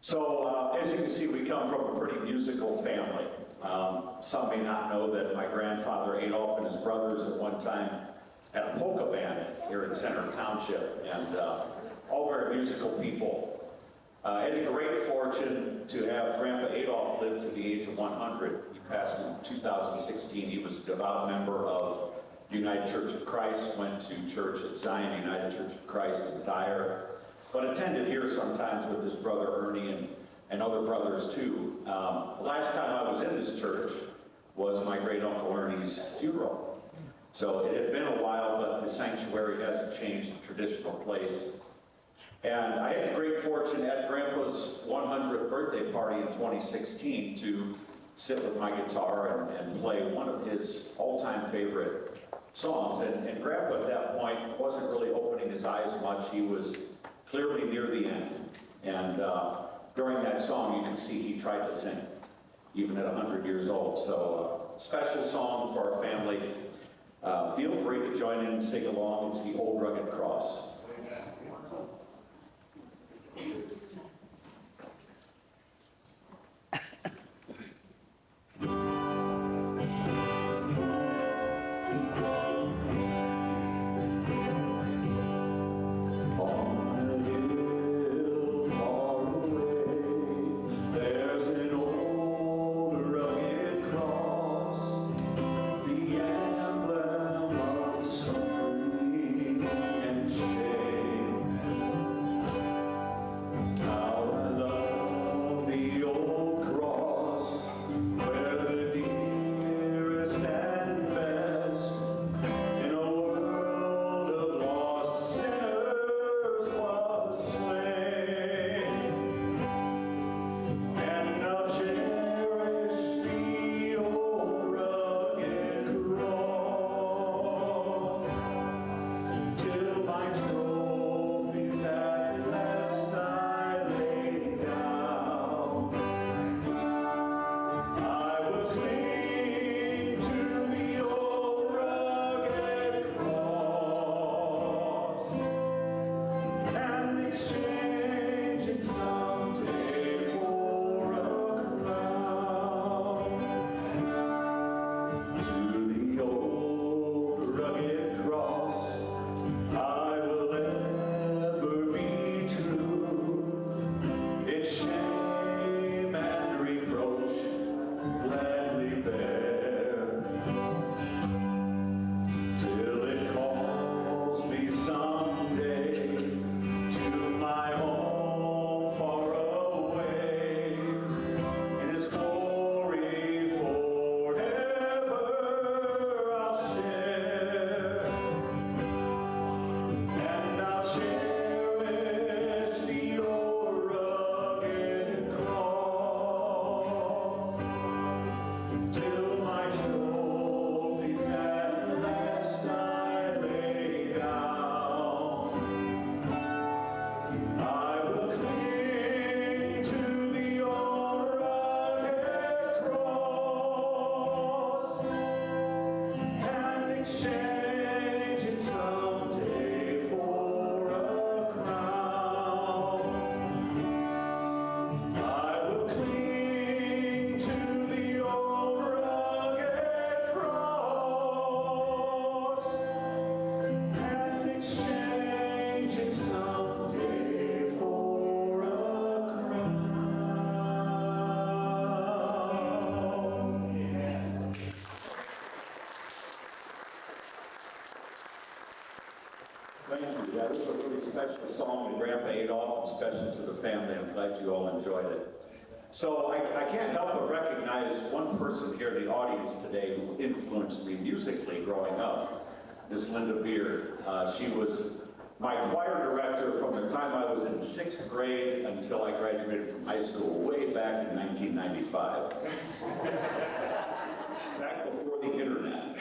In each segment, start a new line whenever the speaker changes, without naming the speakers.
As you can see, we come from a pretty musical family. Some may not know that my grandfather Adolph and his brothers at one time had a polka band here in Center Township, and all very musical people. I had the great fortune to have Grandpa Adolph live to the age of 100. He passed in 2016. He was a devout member of United Church of Christ, went to church at Zion United Church of Christ in Dyer, but attended here sometimes with his brother Ernie and other brothers too. Last time I was in this church was my great uncle Ernie's funeral. So it had been a while, but the sanctuary hasn't changed the traditional place. And I had the great fortune at Grandpa's 100th birthday party in 2016 to sit with my guitar and play one of his all-time favorite songs. And Grandpa at that point wasn't really opening his eyes much. He was clearly near the end. And during that song, you can see he tried to sing, even at 100 years old. So special song for our family. Feel free to join in and sing along. It's the Old Rugged Cross. So I can't help but recognize one person here in the audience today who influenced me musically growing up, Miss Linda Beard. She was my choir director from the time I was in 6th grade until I graduated from high school way back in 1995. Back before the internet.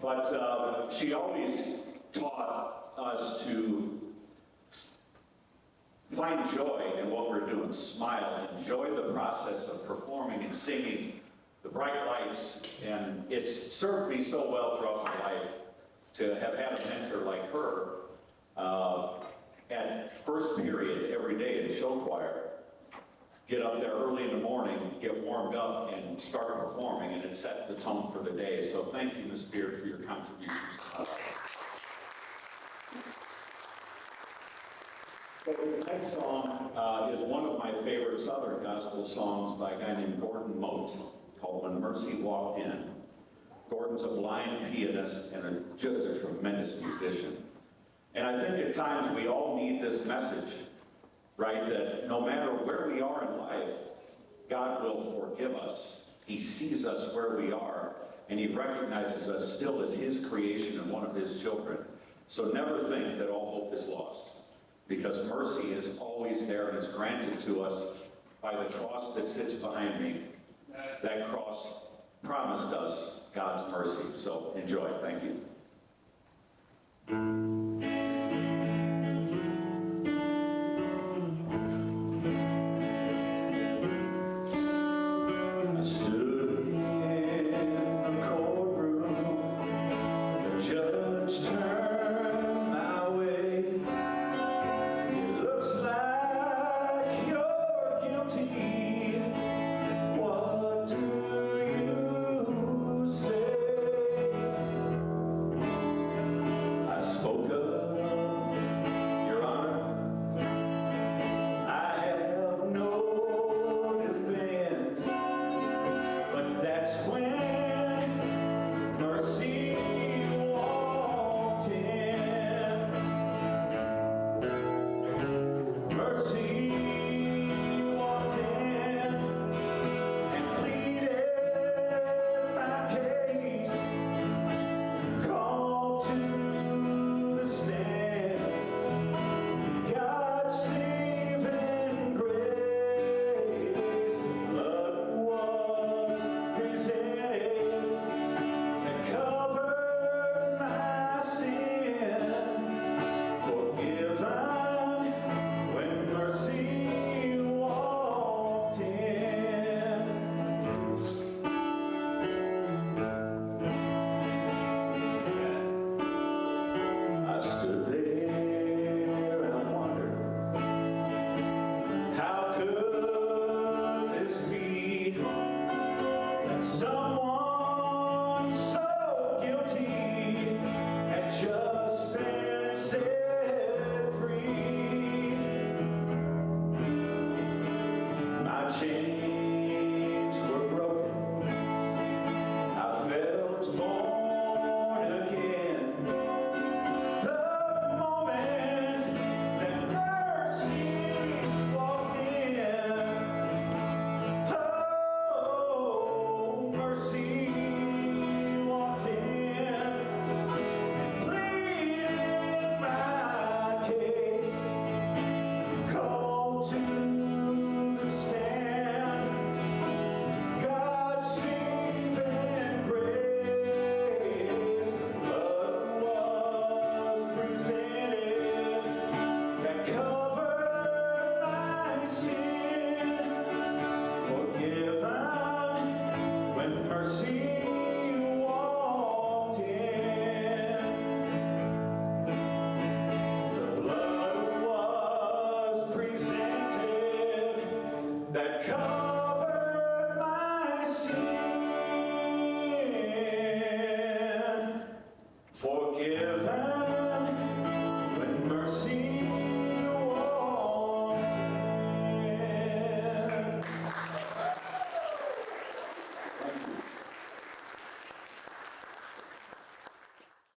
But she always taught us to find joy in what we're doing, smile, enjoy the process of performing and singing, the bright lights, and it's served me so well throughout my life to have had a mentor like her at first period every day in show choir, get up there early in the morning, get warmed up, and start performing, and it set the tone for the day. So thank you, Ms. Beard, for your contributions. So this next song is one of my favorite Southern gospel songs by a guy named Gordon Mote, called When Mercy Walked In. Gordon's a blind pianist and just a tremendous musician. And I think at times we all need this message, right? That no matter where we are in life, God will forgive us. He sees us where we are, and He recognizes us still as His creation and one of His children. So never think that all hope is lost, because mercy is always there and is granted to us by the cross that sits behind me. That cross promised us God's mercy. So enjoy. Thank you.